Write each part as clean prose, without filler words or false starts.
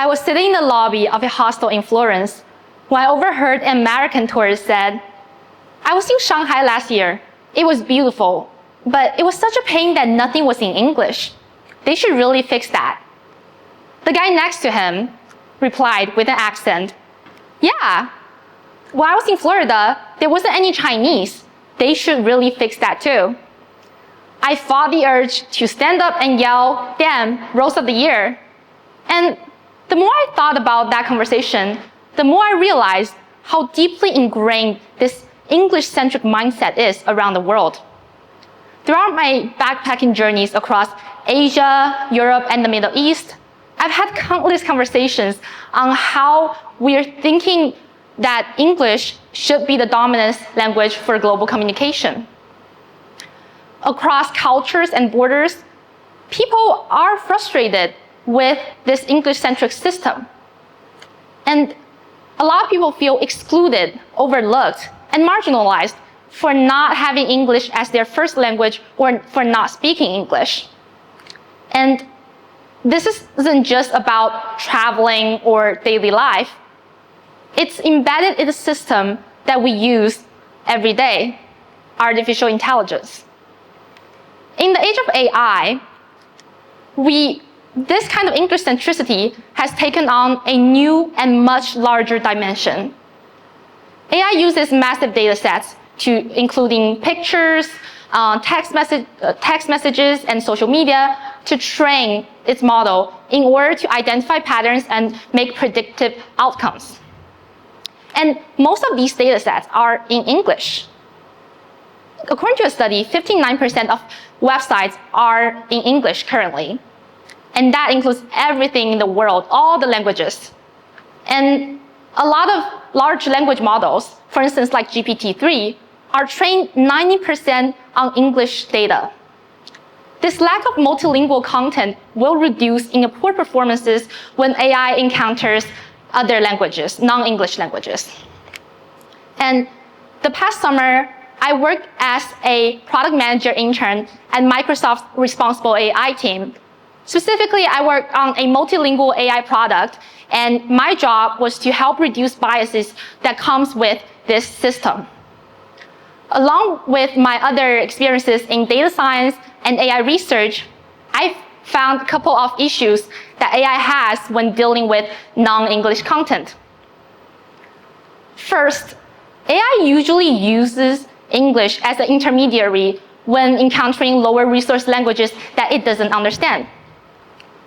I was sitting in the lobby of a hostel in Florence when I overheard an American tourist said, "I was in Shanghai last year. It was beautiful, but it was such a pain that nothing was in English. They should really fix that." The guy next to him replied with an accent, "Yeah, when I was in Florida, there wasn't any Chinese. They should really fix that too." I fought the urge to stand up and yell, "Damn, roast of the year." And the more I thought about that conversation, the more I realized how deeply ingrained this English-centric mindset is around the world. Throughout my backpacking journeys across Asia, Europe, and the Middle East, I've had countless conversations on how we're thinking that English should be the dominant language for global communication. Across cultures and borders, people are frustrated with this English-centric system. And a lot of people feel excluded, overlooked, and marginalized for not having English as their first language or for not speaking English. And this isn't just about traveling or daily life. It's embedded in the system that we use every day, artificial intelligence. In the age of AI, this kind of English centricity has taken on a new and much larger dimension. AI uses massive data sets, including pictures, text messages, and social media to train its model in order to identify patterns and make predictive outcomes. And most of these data sets are in English. According to a study, 59% of websites are in English currently. And that includes everything in the world, all the languages. And a lot of large language models, for instance, like GPT-3, are trained 90% on English data. This lack of multilingual content will reduce in poor performances when AI encounters other languages, non-English languages. And the past summer, I worked as a product manager intern at Microsoft's responsible AI team. Specifically, I worked on a multilingual AI product, and my job was to help reduce biases that comes with this system. Along with my other experiences in data science and AI research, I found a couple of issues that AI has when dealing with non-English content. First, AI usually uses English as an intermediary when encountering lower resource languages that it doesn't understand.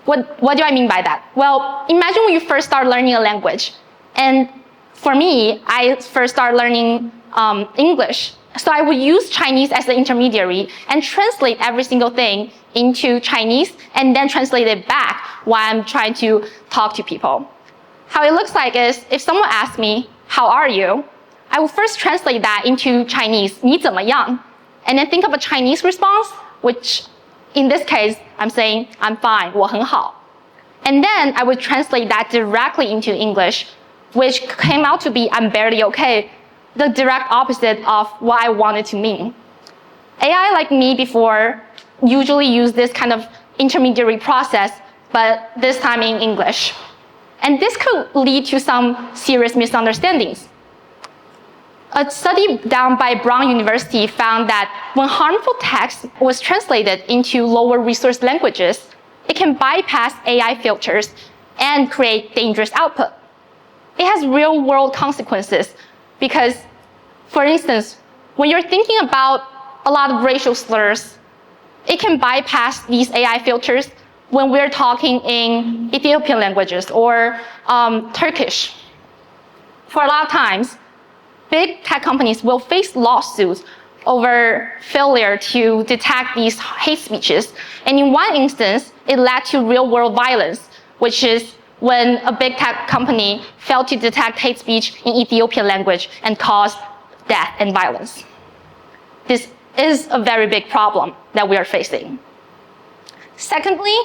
What do I mean by that? Well, imagine when you first start learning a language. And for me, I first started learning English. So I would use Chinese as the intermediary and translate every single thing into Chinese and then translate it back while I'm trying to talk to people. How it looks like is, if someone asks me, "How are you?" I will first translate that into Chinese, 你怎么样? And then think of a Chinese response, which in this case, I'm saying, "I'm fine, 我很好." And then I would translate that directly into English, which came out to be, "I'm barely okay," the direct opposite of what I wanted to mean. AI, like me before, usually use this kind of intermediary process, but this time in English. And this could lead to some serious misunderstandings. A study done by Brown University found that when harmful text was translated into lower resource languages, it can bypass AI filters and create dangerous output. It has real-world consequences because, for instance, when you're thinking about a lot of racial slurs, it can bypass these AI filters when we're talking in Ethiopian languages or Turkish. For a lot of times, big tech companies will face lawsuits over failure to detect these hate speeches. And in one instance, it led to real-world violence, which is when a big tech company failed to detect hate speech in Ethiopian language and caused death and violence. This is a very big problem that we are facing. Secondly,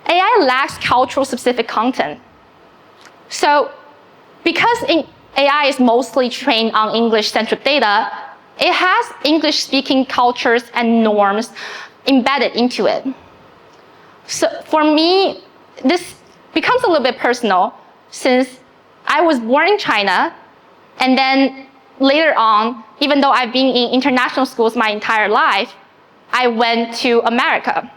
AI lacks cultural-specific content. So, because AI is mostly trained on English-centric data, it has English-speaking cultures and norms embedded into it. So for me, this becomes becomes a little bit personal since I was born in China, and then later on, even though I've been in international schools my entire life, I went to America.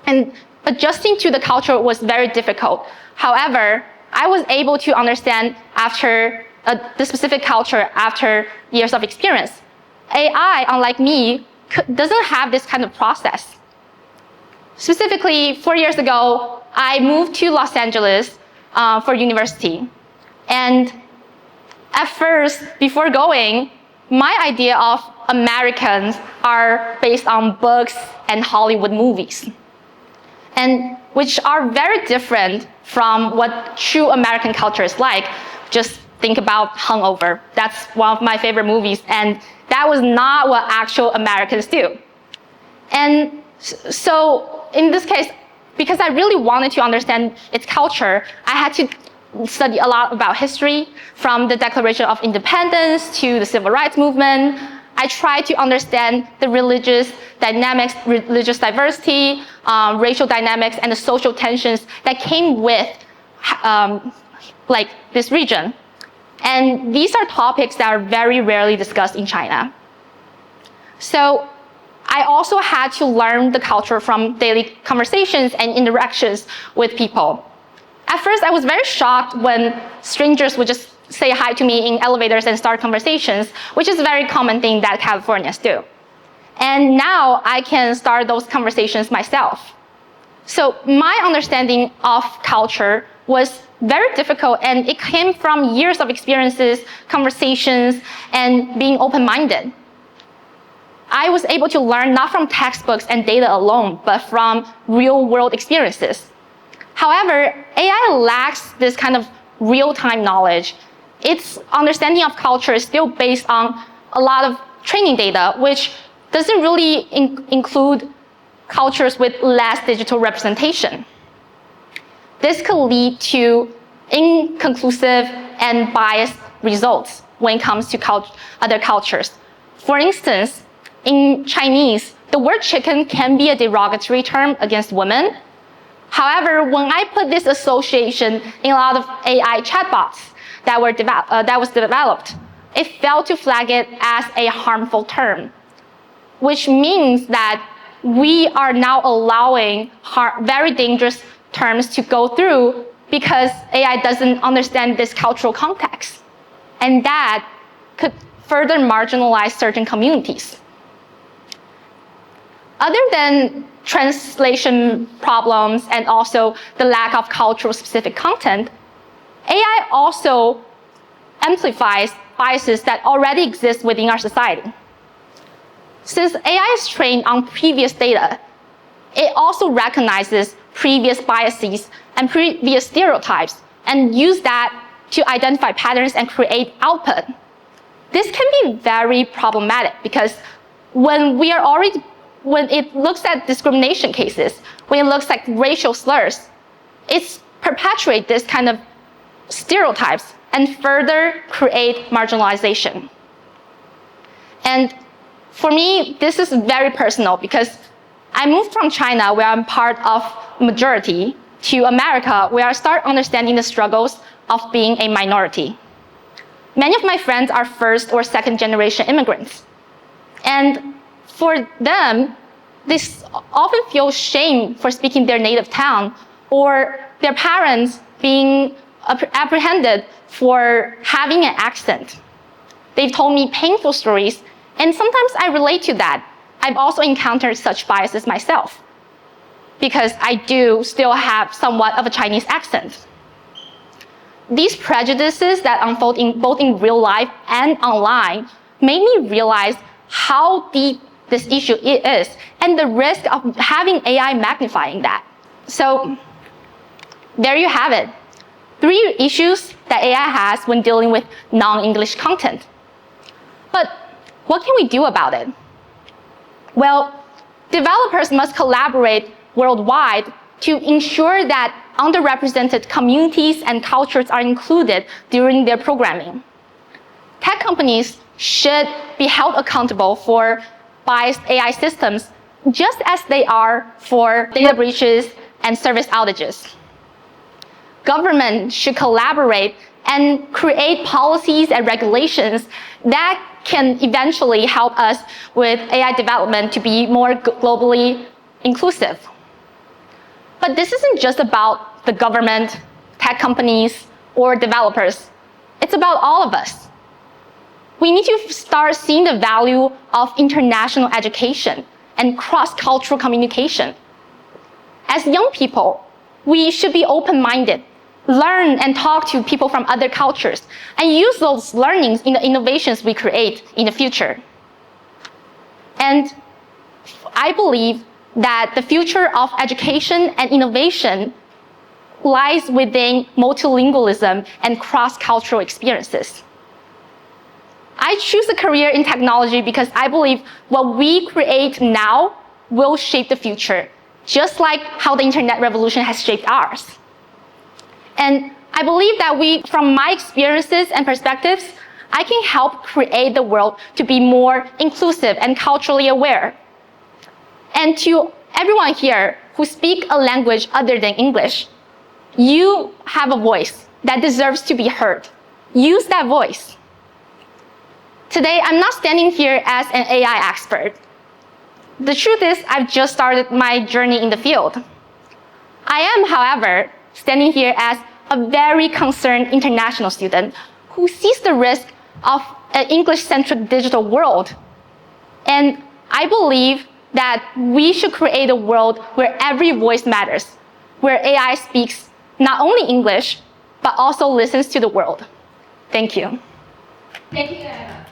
And adjusting to the culture was very difficult. However, I was able to understand after the specific culture after years of experience. AI, unlike me, doesn't have this kind of process. Specifically, 4 years ago, I moved to Los Angeles for university. And at first, before going, my idea of Americans are based on books and Hollywood movies, and which are very different from what true American culture is like. Just think about Hangover. That's one of my favorite movies, and that was not what actual Americans do. And so in this case, because I really wanted to understand its culture, I had to study a lot about history, from the Declaration of Independence to the Civil Rights Movement. I tried to understand the religious dynamics, religious diversity, racial dynamics, and the social tensions that came with like this region. And these are topics that are very rarely discussed in China. So I also had to learn the culture from daily conversations and interactions with people. At first, I was very shocked when strangers would just say hi to me in elevators and start conversations, which is a very common thing that Californians do. And now I can start those conversations myself. So my understanding of culture was very difficult, and it came from years of experiences, conversations, and being open-minded. I was able to learn not from textbooks and data alone, but from real-world experiences. However, AI lacks this kind of real-time knowledge. Its understanding of culture is still based on a lot of training data, which doesn't really include cultures with less digital representation. This could lead to inconclusive and biased results when it comes to other cultures. For instance, in Chinese, the word chicken can be a derogatory term against women. However, when I put this association in a lot of AI chatbots that was developed, it failed to flag it as a harmful term, which means that we are now allowing very dangerous terms to go through because AI doesn't understand this cultural context. And that could further marginalize certain communities. Other than translation problems and also the lack of cultural specific content, AI also amplifies biases that already exist within our society. Since AI is trained on previous data, it also recognizes previous biases and previous stereotypes and use that to identify patterns and create output. This can be very problematic because when it looks at discrimination cases, when it looks at racial slurs, it perpetuates this kind of stereotypes and further create marginalization. And for me, this is very personal because I moved from China, where I'm part of majority, to America, where I start understanding the struggles of being a minority. Many of my friends are first or second generation immigrants. And for them, they often feel shame for speaking their native tongue, or their parents being apprehended for having an accent. They've told me painful stories, and sometimes I relate to that. I've also encountered such biases myself, because I do still have somewhat of a Chinese accent. These prejudices that unfold both in real life and online made me realize how deep this issue is and the risk of having AI magnifying that. So there you have it. 3 issues that AI has when dealing with non-English content. But what can we do about it? Well, developers must collaborate worldwide to ensure that underrepresented communities and cultures are included during their programming. Tech companies should be held accountable for biased AI systems just as they are for data breaches and service outages. government should collaborate and create policies and regulations that can eventually help us with AI development to be more globally inclusive. But this isn't just about the government, tech companies, or developers. It's about all of us. We need to start seeing the value of international education and cross-cultural communication. As young people, we should be open-minded, learn and talk to people from other cultures, and use those learnings in the innovations we create in the future. And I believe that the future of education and innovation lies within multilingualism and cross-cultural experiences. I choose a career in technology because I believe what we create now will shape the future, just like how the internet revolution has shaped ours. And I believe that from my experiences and perspectives, I can help create the world to be more inclusive and culturally aware. And to everyone here who speak a language other than English, you have a voice that deserves to be heard. Use that voice. Today, I'm not standing here as an AI expert. The truth is, I've just started my journey in the field. I am, however, standing here as a very concerned international student who sees the risk of an English-centric digital world. And I believe that we should create a world where every voice matters, where AI speaks not only English, but also listens to the world. Thank you. Thank you, Anna.